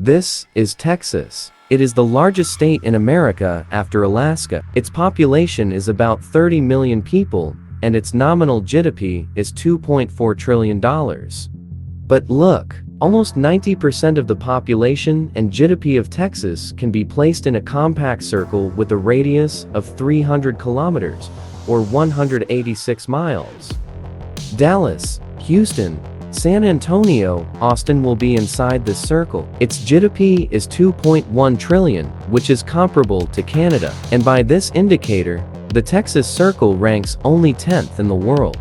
This is Texas. It is the largest state in America after Alaska. Its population is about 30 million people, and its nominal GDP is $2.4 trillion. But look, almost 90% of the population and GDP of Texas can be placed in a compact circle with a radius of 300 kilometers, or 186 miles. Dallas, Houston, San Antonio, Austin will be inside this circle. Its GDP is $2.1 trillion, which is comparable to Canada, and by this indicator, the Texas circle ranks only 10th in the world.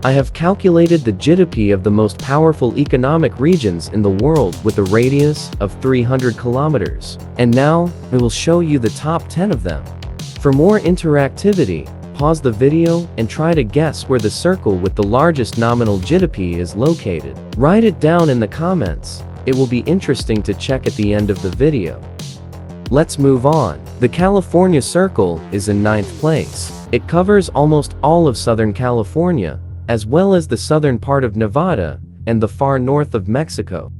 I have calculated the GDP of the most powerful economic regions in the world with a radius of 300 kilometers, and now I will show you the top 10 of them. For more interactivity, pause the video and try to guess where the circle with the largest nominal GDP is located. Write it down in the comments. It will be interesting to check at the end of the video. Let's move on. The California Circle is in 9th place. It covers almost all of Southern California, as well as the southern part of Nevada and the far north of Mexico.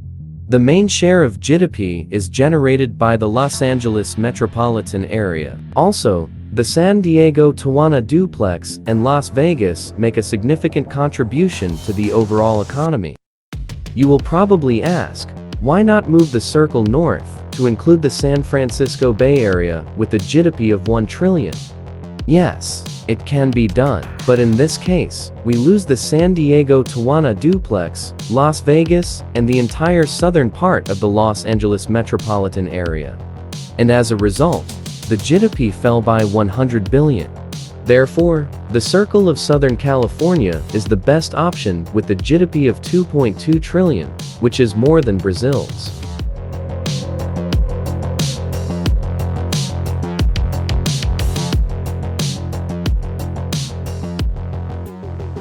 The main share of GDP is generated by the Los Angeles metropolitan area. Also, the San Diego-Tijuana duplex and Las Vegas make a significant contribution to the overall economy. You will probably ask, why not move the circle north to include the San Francisco Bay Area with a GDP of $1 trillion? Yes, it can be done, but in this case, we lose the San Diego-Tijuana duplex, Las Vegas, and the entire southern part of the Los Angeles metropolitan area. And as a result, the GDP fell by $100 billion. Therefore, the circle of Southern California is the best option with a GDP of $2.2 trillion, which is more than Brazil's.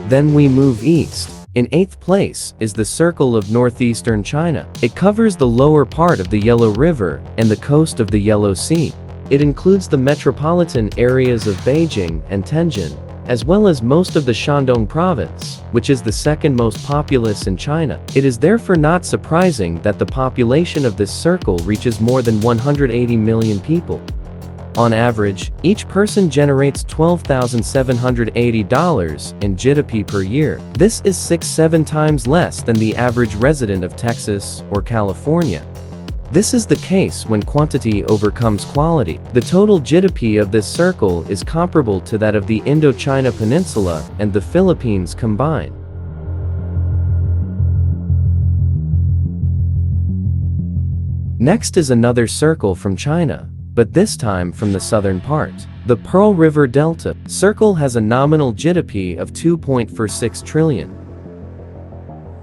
Then we move east. In 8th place is the circle of northeastern China. It covers the lower part of the Yellow River and the coast of the Yellow Sea. It includes the metropolitan areas of Beijing and Tianjin, as well as most of the Shandong province, which is the second most populous in China. It is therefore not surprising that the population of this circle reaches more than 180 million people. On average, each person generates $12,780 in GDP per year. This is 6-7 times less than the average resident of Texas or California. This is the case when quantity overcomes quality. The total GDP of this circle is comparable to that of the Indochina Peninsula and the Philippines combined. Next is another circle from China, but this time from the southern part. The Pearl River Delta Circle has a nominal GDP of $2.46 trillion.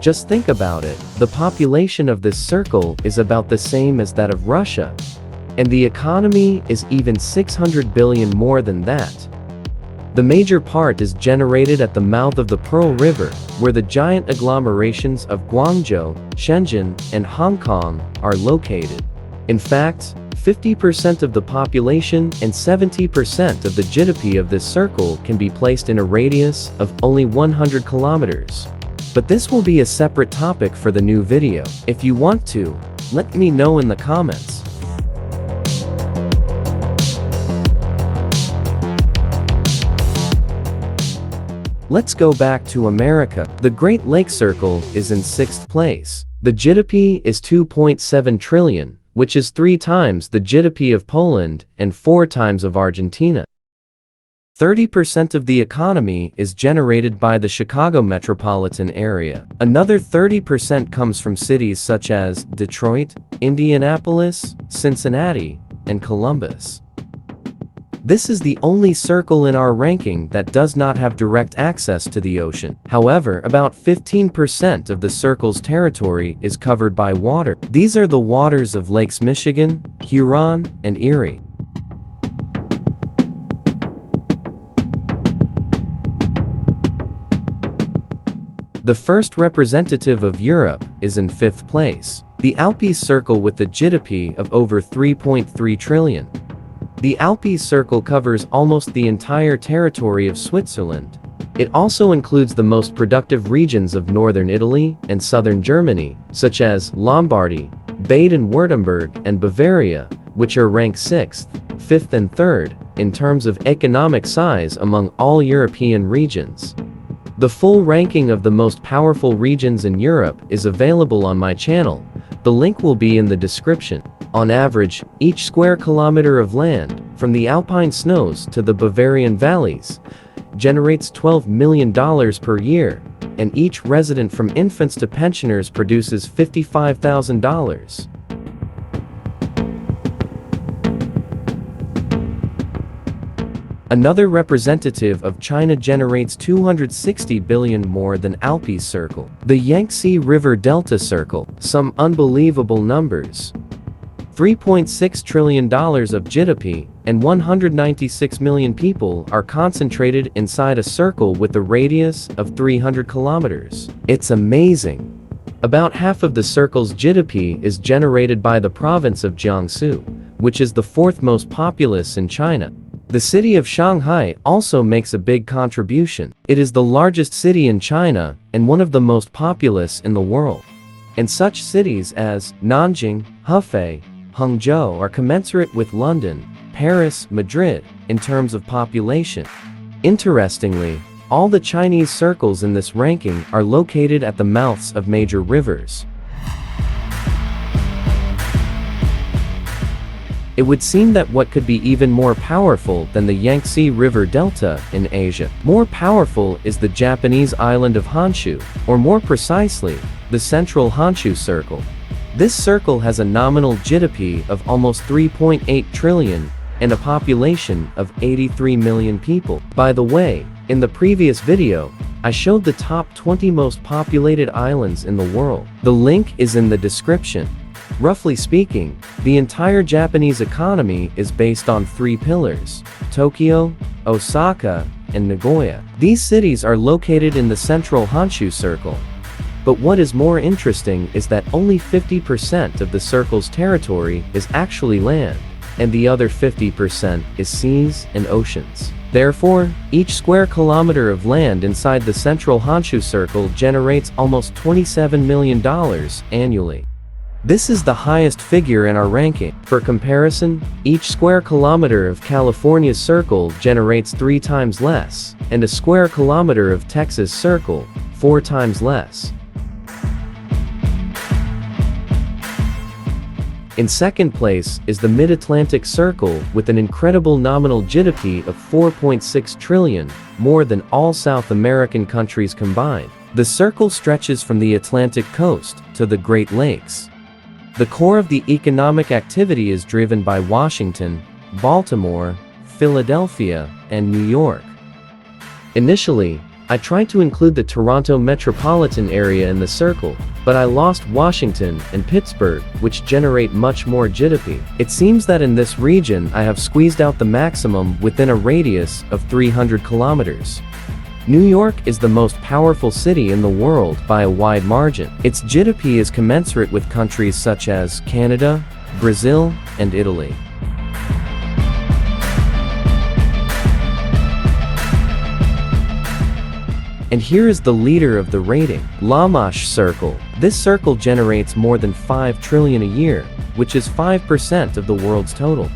Just think about it, the population of this circle is about the same as that of Russia, and the economy is even 600 billion more than that. The major part is generated at the mouth of the Pearl River, where the giant agglomerations of Guangzhou, Shenzhen, and Hong Kong are located. In fact, 50% of the population and 70% of the GDP of this circle can be placed in a radius of only 100 kilometers. But this will be a separate topic for the new video. If you want to, let me know in the comments. Let's go back to America. The Great Lakes Circle is in 6th place. The GDP is $2.7 trillion, which is 3 times the GDP of Poland and 4 times of Argentina. 30% of the economy is generated by the Chicago metropolitan area. Another 30% comes from cities such as Detroit, Indianapolis, Cincinnati, and Columbus. This is the only circle in our ranking that does not have direct access to the ocean. However, about 15% of the circle's territory is covered by water. These are the waters of Lakes Michigan, Huron, and Erie. The first representative of Europe is in 5th place. The Alpine Circle with a GDP of over $3.3 trillion. The Alpine Circle covers almost the entire territory of Switzerland. It also includes the most productive regions of northern Italy and southern Germany, such as Lombardy, Baden-Württemberg and Bavaria, which are ranked 6th, 5th and 3rd in terms of economic size among all European regions. The full ranking of the most powerful regions in Europe is available on my channel. The link will be in the description. On average, each square kilometer of land, from the Alpine snows to the Bavarian valleys, generates $12 million per year, and each resident from infants to pensioners produces $55,000. Another representative of China generates 260 billion more than Alpine Circle. The Yangtze River Delta Circle, some unbelievable numbers. $3.6 trillion of GDP and 196 million people are concentrated inside a circle with a radius of 300 kilometers. It's amazing. About half of the circle's GDP is generated by the province of Jiangsu, which is the 4th most populous in China. The city of Shanghai also makes a big contribution. It is the largest city in China and one of the most populous in the world. And such cities as Nanjing, Hefei, Hangzhou are commensurate with London, Paris, Madrid in terms of population. Interestingly, all the Chinese circles in this ranking are located at the mouths of major rivers. It would seem that what could be even more powerful than the Yangtze River Delta in Asia. More powerful is the Japanese island of Honshu, or more precisely, the Central Honshu Circle. This circle has a nominal GDP of almost 3.8 trillion and a population of 83 million people. By the way, in the previous video, I showed the top 20 most populated islands in the world. The link is in the description. Roughly speaking, the entire Japanese economy is based on 3 pillars: Tokyo, Osaka, and Nagoya. These cities are located in the Central Honshu Circle. But what is more interesting is that only 50% of the circle's territory is actually land, and the other 50% is seas and oceans. Therefore, each square kilometer of land inside the Central Honshu Circle generates almost $27 million annually. This is the highest figure in our ranking. For comparison, each square kilometer of California's circle generates 3 times less, and a square kilometer of Texas' circle, 4 times less. In second place is the MidAtlantic Circle with an incredible nominal GDP of 4.6 trillion, more than all South American countries combined. The circle stretches from the Atlantic coast to the Great Lakes. The core of the economic activity is driven by Washington, Baltimore, Philadelphia, and New York. Initially, I tried to include the Toronto metropolitan area in the circle, but I lost Washington and Pittsburgh, which generate much more GDP. It seems that in this region I have squeezed out the maximum within a radius of 300 kilometers. New York is the most powerful city in the world by a wide margin. Its GDP is commensurate with countries such as Canada, Brazil, and Italy. And here is the leader of the rating, Lamash Circle. This circle generates more than 5 trillion a year, which is 5% of the world's total.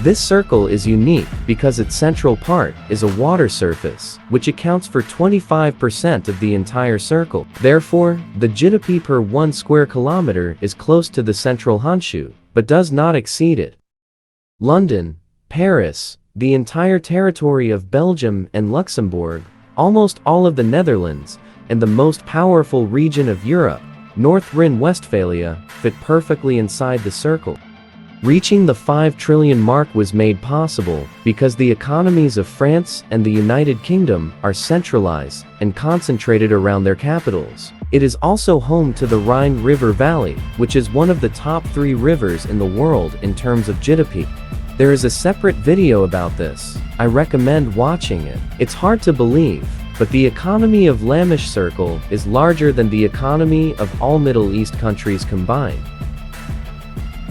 This circle is unique because its central part is a water surface, which accounts for 25% of the entire circle. Therefore, the GDP per 1 square kilometer is close to the Central Honshu, but does not exceed it. London, Paris, the entire territory of Belgium and Luxembourg, almost all of the Netherlands, and the most powerful region of Europe, North Rhine-Westphalia, fit perfectly inside the circle. Reaching the 5 trillion mark was made possible because the economies of France and the United Kingdom are centralized and concentrated around their capitals. It is also home to the Rhine River Valley, which is one of the top 3 rivers in the world in terms of GDP. There is a separate video about this. I recommend watching it. It's hard to believe, but the economy of Lamash Circle is larger than the economy of all Middle East countries combined.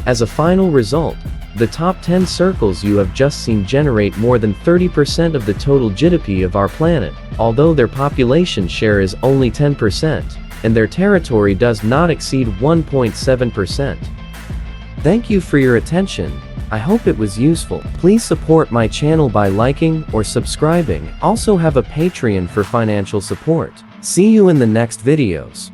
As a final result, the top 10 circles you have just seen generate more than 30% of the total GDP of our planet, although their population share is only 10%, and their territory does not exceed 1.7%. Thank you for your attention. I hope it was useful. Please support my channel by liking or subscribing. Also have a Patreon for financial support. See you in the next videos.